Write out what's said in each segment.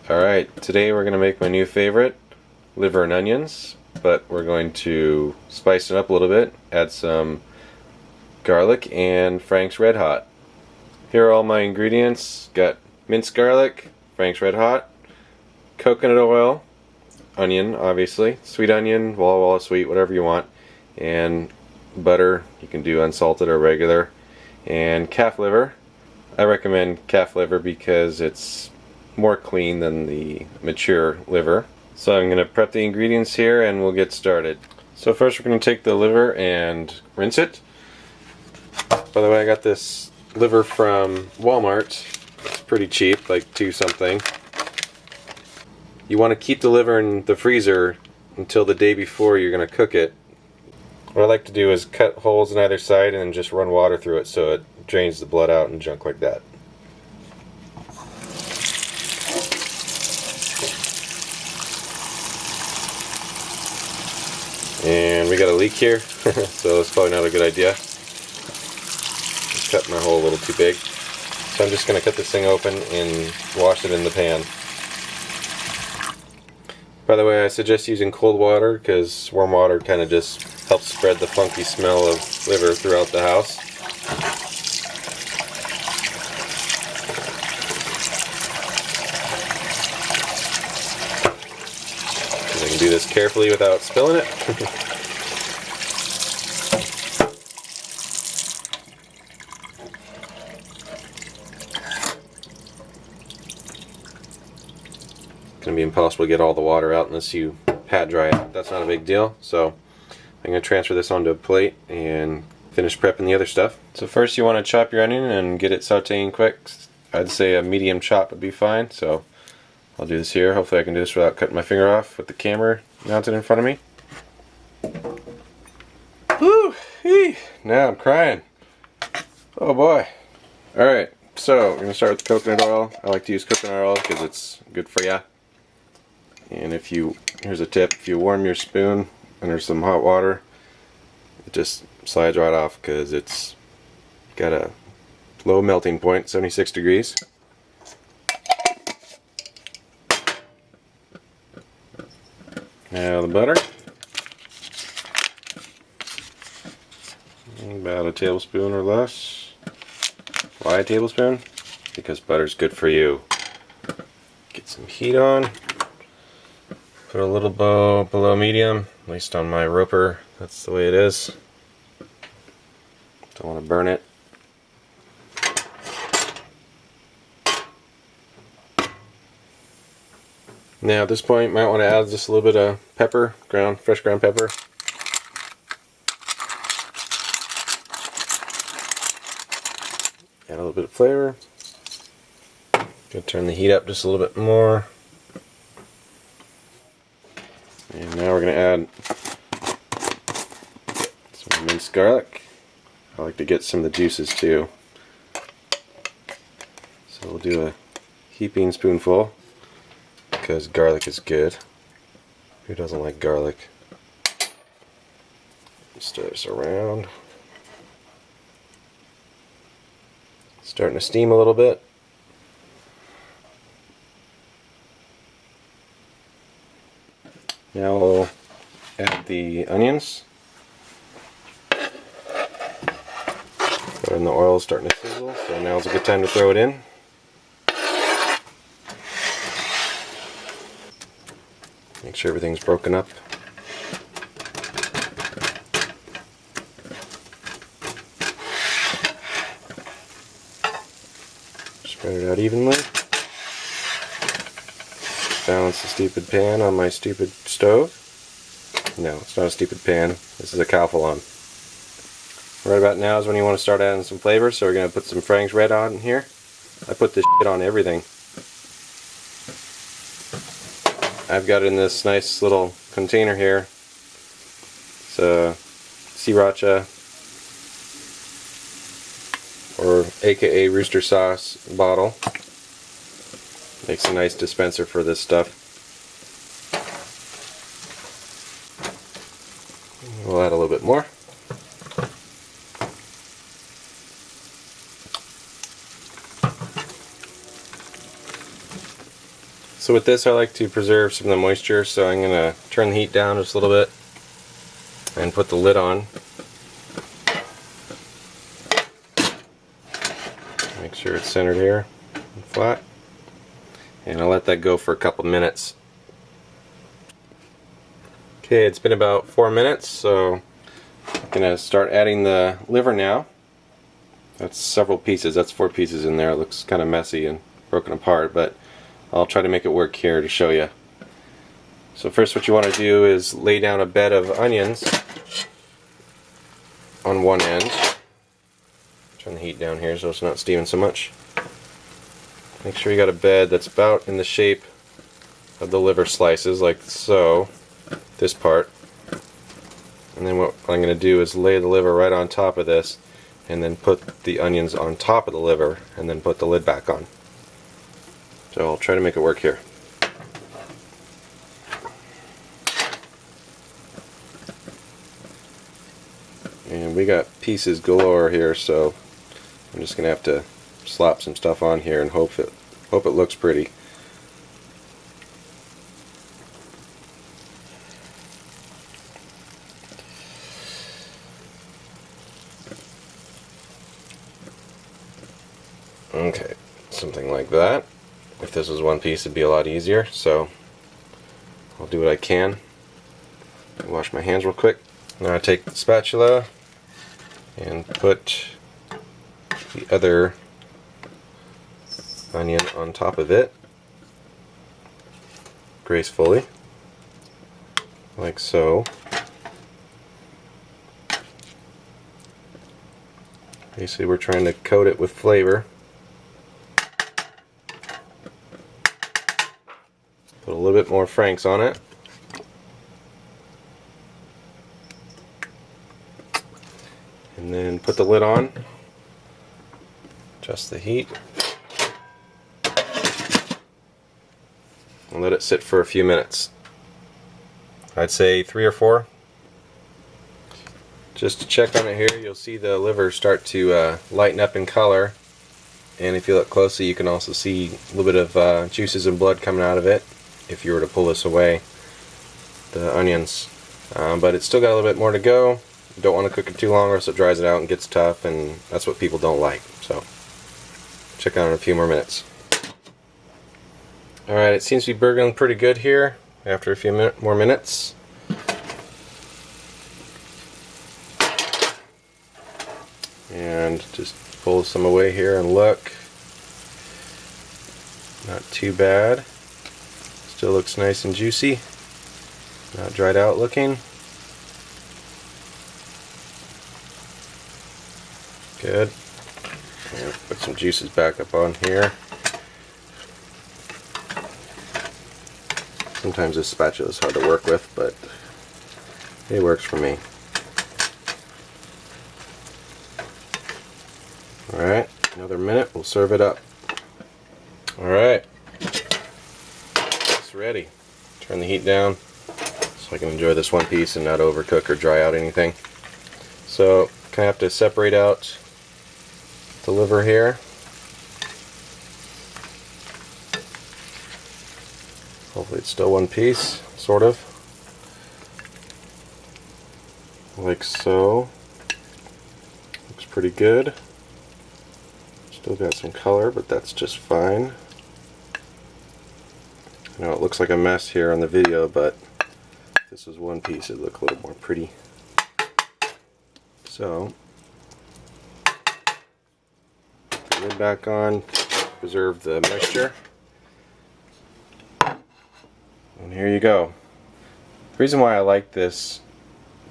Alright, today we're going to make my new favorite, liver and onions, but we're going to spice it up a little bit, add some garlic and Frank's RedHot. Here are all my ingredients. Got minced garlic, Frank's RedHot, coconut oil, onion obviously, sweet onion, Walla Walla sweet, whatever you want, and butter. You can do unsalted or regular, and calf liver. I recommend calf liver because it's more clean than the mature liver. So I'm going to prep the ingredients here and we'll get started. So first we're going to take the liver and rinse it. By the way, I got this liver from Walmart. It's pretty cheap, like $2 something. You want to keep the liver in the freezer until the day before you're going to cook it. What I like to do is cut holes in either side and just run water through it so it drains the blood out and junk like that. And we got a leak here, so it's probably not a good idea. Just cut my hole a little too big. So I'm just going to cut this thing open and wash it in the pan. By the way, I suggest using cold water because warm water kind of just helps spread the funky smell of liver throughout the house. I can do this carefully without spilling it. It's going to be impossible to get all the water out unless you pat dry it. That's not a big deal. So I'm going to transfer this onto a plate and finish prepping the other stuff. So first you want to chop your onion and get it sauteing quick. I'd say a medium chop would be fine. So I'll do this here. Hopefully I can do this without cutting my finger off with the camera mounted in front of me. Woo! Now I'm crying. Oh boy. Alright, so we're going to start with the coconut oil. I like to use coconut oil because it's good for ya. And here's a tip, if you warm your spoon under some hot water, it just slides right off because it's got a low melting point, 76 degrees. Now the butter, about a tablespoon or less. Why a tablespoon? Because butter's good for you. Get some heat on. Put a little below medium, at least on my roper, that's the way it is. Don't want to burn it. Now at this point you might want to add just a little bit of pepper, fresh ground pepper. Add a little bit of flavor. Gonna turn the heat up just a little bit more. And now we're going to add some minced garlic. I like to get some of the juices too. So we'll do a heaping spoonful because garlic is good. Who doesn't like garlic? Stir this around. Starting to steam a little bit. Now we'll add the onions. And the oil is starting to sizzle, so now's a good time to throw it in. Make sure everything's broken up. Spread it out evenly. Balance the stupid pan on my stupid stove. No, it's not a stupid pan. This is a Calphalon. Right about now is when you want to start adding some flavor, so we're going to put some Frank's RedHot in here. I put this shit on everything. I've got it in this nice little container here. It's a sriracha, or aka rooster sauce bottle. Makes a nice dispenser for this stuff. We'll add a little bit more. So with this I like to preserve some of the moisture, so I'm going to turn the heat down just a little bit and put the lid on. Make sure it's centered here and flat. And I'll let that go for a couple minutes. Okay, it's been about 4 minutes, so I'm going to start adding the liver now. That's several pieces, that's 4 pieces in there. It looks kind of messy and broken apart, but I'll try to make it work here to show you. So first what you want to do is lay down a bed of onions on one end. Turn the heat down here so it's not steaming so much. Make sure you got a bed that's about in the shape of the liver slices, like so, this part. And then what I'm going to do is lay the liver right on top of this, and then put the onions on top of the liver, and then put the lid back on. So I'll try to make it work here. And we got pieces galore here, so I'm just going to have to slap some stuff on here and hope it looks pretty. Okay, something like that. If this was one piece it'd be a lot easier, so I'll do what I can. Wash my hands real quick. Now I take the spatula and put the other onion on top of it gracefully, like so. Basically we're trying to coat it with flavor. Put a little bit more Frank's on it. And then put the lid on. Adjust the heat. And let it sit for a few minutes. I'd say 3 or 4. Just to check on it here, you'll see the liver start to lighten up in color. And if you look closely, you can also see a little bit of juices and blood coming out of it if you were to pull this away, the onions. But it's still got a little bit more to go. You don't want to cook it too long or else it dries it out and gets tough, and that's what people don't like. So check on it in a few more minutes. Alright, it seems to be burgeoning pretty good here after a few more minutes. And just pull some away here and look. Not too bad. Still looks nice and juicy. Not dried out looking. Good. And put some juices back up on here. Sometimes this spatula is hard to work with, but it works for me. Alright, another minute, we'll serve it up. Alright, it's ready. Turn the heat down so I can enjoy this one piece and not overcook or dry out anything. So, kind of have to separate out the liver here. Hopefully it's still one piece, sort of. Like so. Looks pretty good. Still got some color, but that's just fine. I know it looks like a mess here on the video, but if this was one piece, it'd look a little more pretty. So, put the lid back on, preserve the moisture. And here you go. The reason why I like this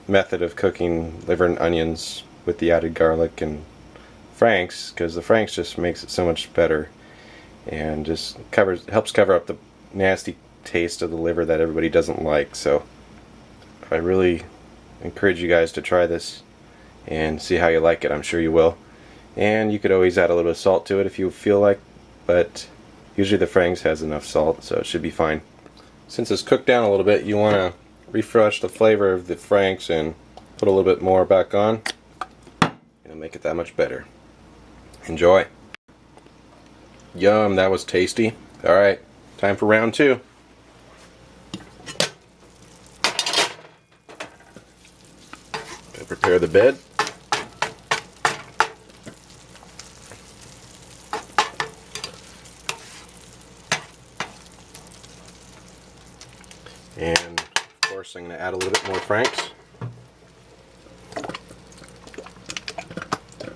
method of cooking liver and onions with the added garlic and Frank's, because the Frank's just makes it so much better and just helps cover up the nasty taste of the liver that everybody doesn't like. So I really encourage you guys to try this and see how you like it. I'm sure you will. And you could always add a little bit of salt to it if you feel like, but usually the Frank's has enough salt, so it should be fine. Since it's cooked down a little bit, you want to refresh the flavor of the Frank's and put a little bit more back on. It'll make it that much better. Enjoy. Yum, that was tasty. Alright, Time for round two. Gotta prepare the bed. And of course I'm going to add a little bit more Franks.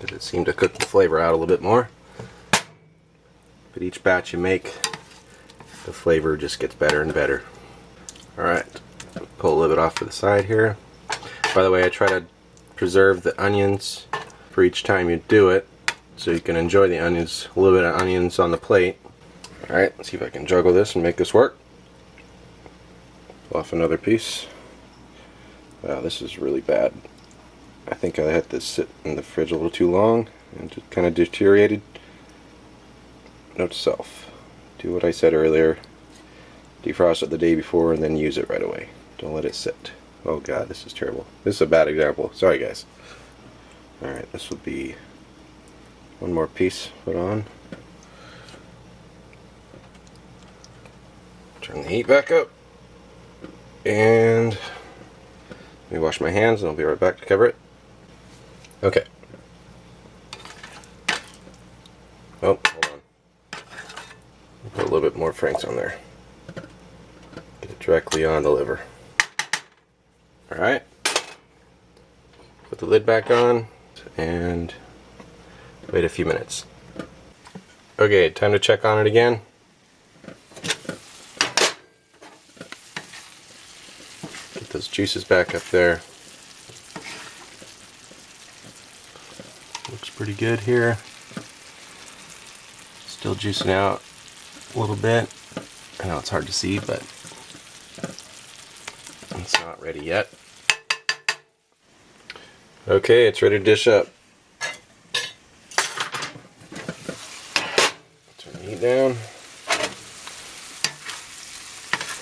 It seemed to cook the flavor out a little bit more. But each batch you make, the flavor just gets better and better. Alright, pull a little bit off to the side here. By the way, I try to preserve the onions for each time you do it, so you can enjoy the onions, a little bit of onions on the plate. Alright, let's see if I can juggle this and make this work. Pull off another piece. Wow, this is really bad. I think I had this sit in the fridge a little too long and just kind of deteriorated. Note to self, do what I said earlier. Defrost it the day before and then use it right away. Don't let it sit. Oh god, this is terrible. This is a bad example. Sorry guys. Alright, this will be one more piece put on. Turn the heat back up. And let me wash my hands and I'll be right back to cover it. Okay. Oh, hold on. Put a little bit more Franks on there. Get it directly on the liver. Alright. Put the lid back on and wait a few minutes. Okay, time to check on it again. Get those juices back up there. Looks pretty good here. Still juicing out a little bit. I know it's hard to see, but it's not ready yet. Okay, it's ready to dish up. Turn the heat down.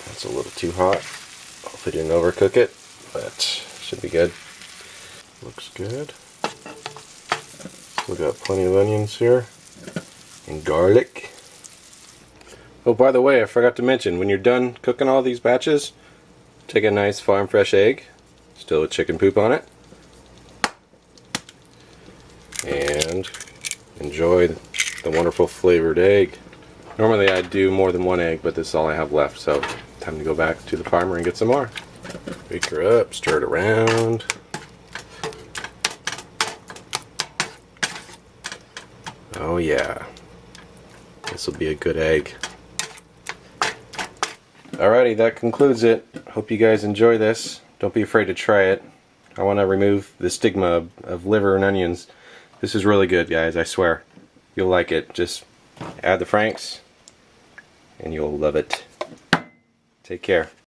That's a little too hot. Hopefully didn't overcook it, but should be good. Looks good. We got plenty of onions here and garlic. Oh, by the way, I forgot to mention, when you're done cooking all these batches, take a nice farm fresh egg, still with chicken poop on it, and enjoy the wonderful flavored egg. Normally I do more than one egg, but this is all I have left, so time to go back to the farmer and get some more. Wake her up, stir it around. Oh yeah, this will be a good egg. Alrighty, that concludes it. Hope you guys enjoy this. Don't be afraid to try it. I want to remove the stigma of liver and onions. This is really good, guys, I swear. You'll like it. Just add the Franks and you'll love it. Take care.